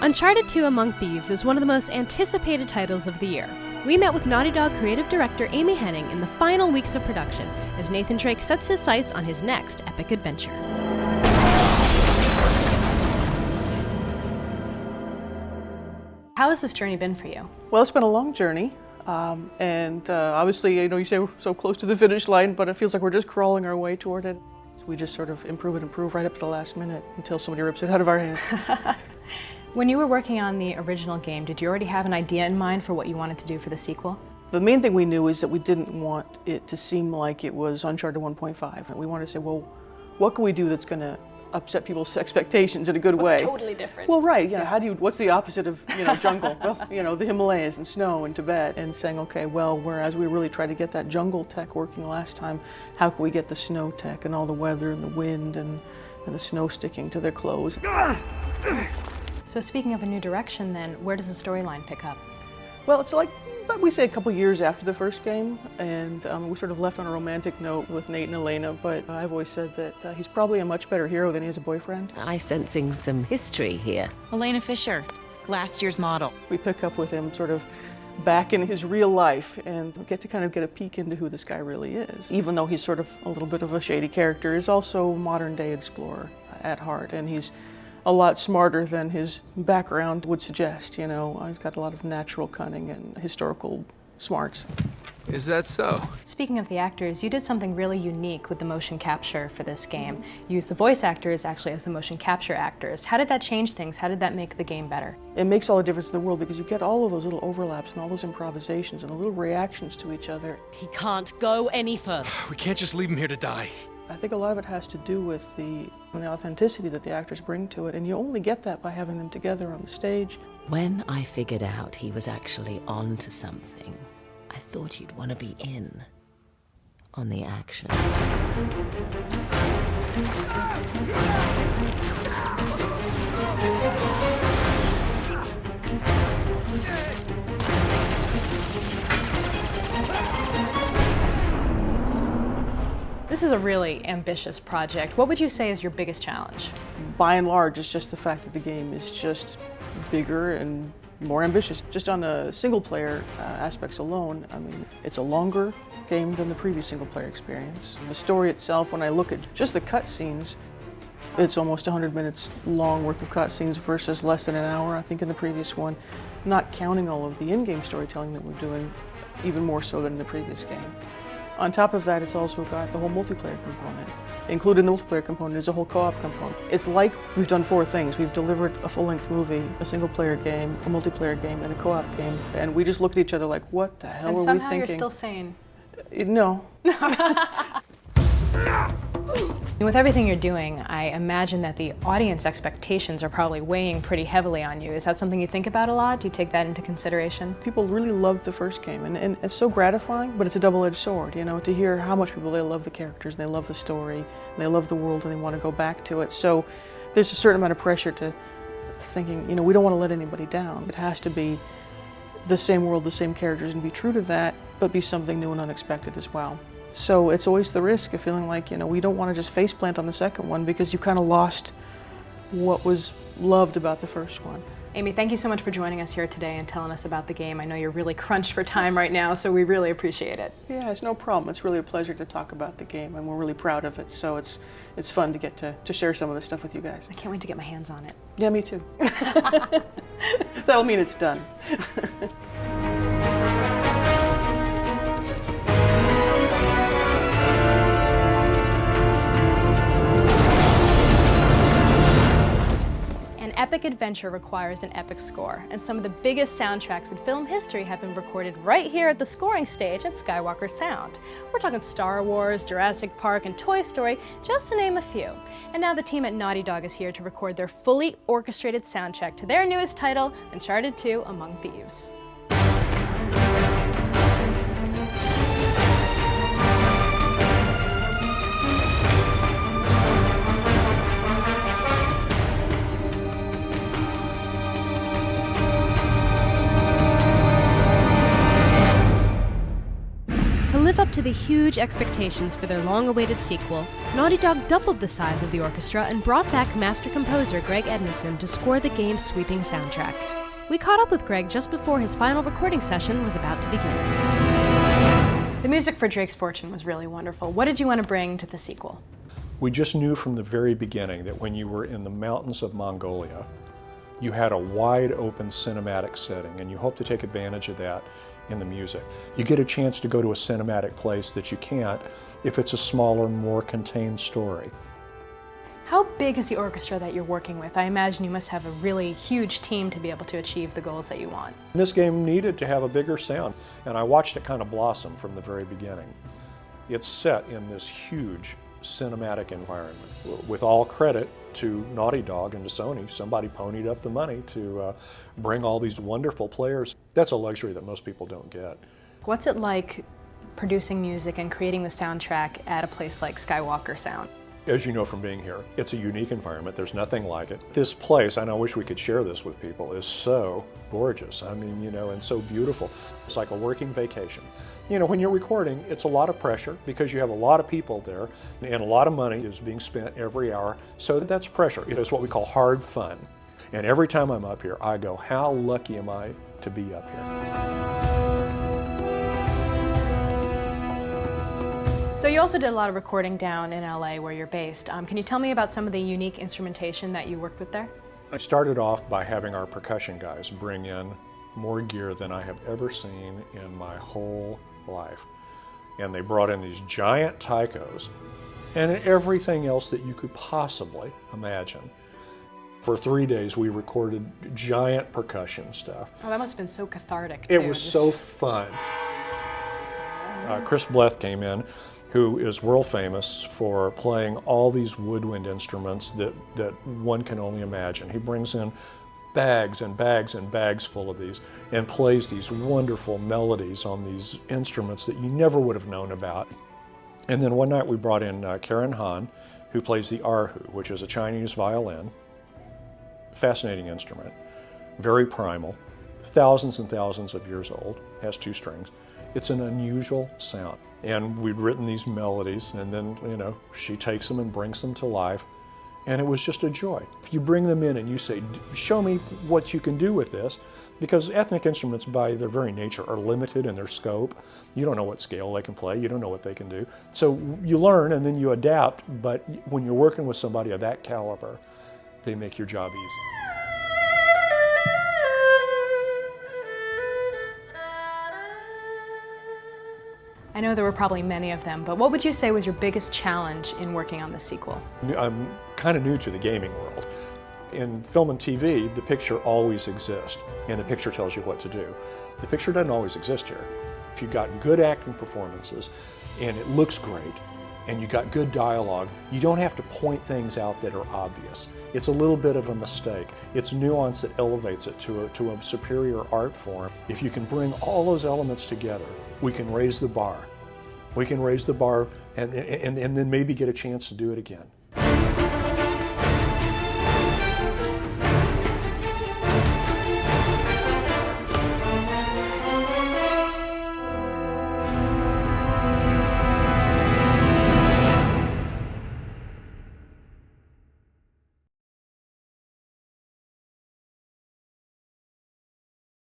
Uncharted 2 Among Thieves is one of the most anticipated titles of the year. We met with Naughty Dog creative director Amy Hennig in the final weeks of production as Nathan Drake sets his sights on his next epic adventure. How has this journey been for you? Well, it's been a long journey, and obviously, you say we're so close to the finish line, but it feels like we're just crawling our way toward it. So we just sort of improve and improve right up to the last minute until somebody rips it out of our hands. When you were working on the original game, did you already have an idea in mind for what you wanted to do for the sequel? The main thing we knew is that we didn't want it to seem like it was Uncharted 1.5. We wanted to say, well, what can we do that's going to upset people's expectations in a good way? What's totally different? Well, right, what's the opposite of, jungle? Well, the Himalayas and snow and Tibet, and saying, okay, well, whereas we really tried to get that jungle tech working last time, how can we get the snow tech and all the weather and the wind and the snow sticking to their clothes? So speaking of a new direction then, where does the storyline pick up? Well, it's like, we say a couple years after the first game, and we sort of left on a romantic note with Nate and Elena, but I've always said that he's probably a much better hero than he is a boyfriend. I'm sensing some history here. Elena Fisher, last year's model. We pick up with him sort of back in his real life and get to kind of get a peek into who this guy really is. Even though he's sort of a little bit of a shady character, he's also a modern day explorer at heart, and he's a lot smarter than his background would suggest, He's got a lot of natural cunning and historical smarts. Is that so? Speaking of the actors, you did something really unique with the motion capture for this game. You used the voice actors actually as the motion capture actors. How did that change things? How did that make the game better? It makes all the difference in the world because you get all of those little overlaps and all those improvisations and the little reactions to each other. He can't go any further. We can't just leave him here to die. I think a lot of it has to do with the authenticity that the actors bring to it, and you only get that by having them together on the stage. When I figured out he was actually on to something, I thought you'd want to be in on the action. This is a really ambitious project. What would you say is your biggest challenge? By and large, it's just the fact that the game is just bigger and more ambitious. Just on the single-player aspects alone, it's a longer game than the previous single-player experience. The story itself, when I look at just the cutscenes, it's almost 100 minutes long worth of cutscenes versus less than an hour, I think, in the previous one, not counting all of the in-game storytelling that we're doing, even more so than in the previous game. On top of that, it's also got the whole multiplayer component. Included in the multiplayer component is a whole co-op component. It's like we've done 4 things. We've delivered a full-length movie, a single-player game, a multiplayer game, and a co-op game. And we just look at each other like, what the hell were we thinking? And somehow you're still sane. No. With everything you're doing, I imagine that the audience expectations are probably weighing pretty heavily on you. Is that something you think about a lot? Do you take that into consideration? People really loved the first game, and it's so gratifying, but it's a double-edged sword, to hear how much people, they love the characters, and they love the story, and they love the world, and they want to go back to it. So there's a certain amount of pressure to thinking, we don't want to let anybody down. It has to be the same world, the same characters, and be true to that, but be something new and unexpected as well. So it's always the risk of feeling like, we don't want to just faceplant on the second one because you kind of lost what was loved about the first one. Amy, thank you so much for joining us here today and telling us about the game. I know you're really crunched for time right now, so we really appreciate it. Yeah, it's no problem. It's really a pleasure to talk about the game, and we're really proud of it. So it's fun to get to share some of this stuff with you guys. I can't wait to get my hands on it. Yeah, me too. That'll mean it's done. An epic adventure requires an epic score, and some of the biggest soundtracks in film history have been recorded right here at the scoring stage at Skywalker Sound. We're talking Star Wars, Jurassic Park, and Toy Story, just to name a few. And now the team at Naughty Dog is here to record their fully orchestrated soundtrack to their newest title, Uncharted 2 Among Thieves. To live up to to the huge expectations for their long-awaited sequel, Naughty Dog doubled the size of the orchestra and brought back master composer Greg Edmonson to score the game's sweeping soundtrack. We caught up with Greg just before his final recording session was about to begin. The music for Drake's Fortune was really wonderful. What did you want to bring to the sequel? We just knew from the very beginning that when you were in the mountains of Mongolia, you had a wide open cinematic setting, and you hope to take advantage of that in the music. You get a chance to go to a cinematic place that you can't if it's a smaller, more contained story. How big is the orchestra that you're working with? I imagine you must have a really huge team to be able to achieve the goals that you want. This game needed to have a bigger sound, and I watched it kind of blossom from the very beginning. It's set in this huge cinematic environment. With all credit to Naughty Dog and to Sony, somebody ponied up the money to bring all these wonderful players. That's a luxury that most people don't get. What's it like producing music and creating the soundtrack at a place like Skywalker Sound? As you know from being here, it's a unique environment. There's nothing like it. This place, and I wish we could share this with people, is so gorgeous. I mean, and so beautiful. It's like a working vacation. When you're recording, it's a lot of pressure because you have a lot of people there and a lot of money is being spent every hour. So that's pressure. It is what we call hard fun. And every time I'm up here, I go, how lucky am I to be up here? So you also did a lot of recording down in LA where you're based. Can you tell me about some of the unique instrumentation that you worked with there? I started off by having our percussion guys bring in more gear than I have ever seen in my whole life. And they brought in these giant taikos and everything else that you could possibly imagine. For 3 days we recorded giant percussion stuff. Oh, that must have been so cathartic too. It was so fun. Chris Bleth came in, who is world famous for playing all these woodwind instruments that one can only imagine. He brings in bags and bags and bags full of these and plays these wonderful melodies on these instruments that you never would have known about. And then one night we brought in Karen Han, who plays the erhu, which is a Chinese violin. Fascinating instrument, very primal, thousands and thousands of years old, has 2 strings. It's an unusual sound. And we'd written these melodies, and then, she takes them and brings them to life. And it was just a joy. If you bring them in and you say, show me what you can do with this, because ethnic instruments by their very nature are limited in their scope. You don't know what scale they can play, you don't know what they can do. So you learn and then you adapt, but when you're working with somebody of that caliber, they make your job easy. I know there were probably many of them, but what would you say was your biggest challenge in working on this sequel? I'm kind of new to the gaming world. In film and TV, the picture always exists, and the picture tells you what to do. The picture doesn't always exist here. If you've got good acting performances, and it looks great, and you got good dialogue, you don't have to point things out that are obvious. It's a little bit of a mistake. It's nuance that elevates it to a superior art form. If you can bring all those elements together, we can raise the bar. We can raise the bar and then maybe get a chance to do it again.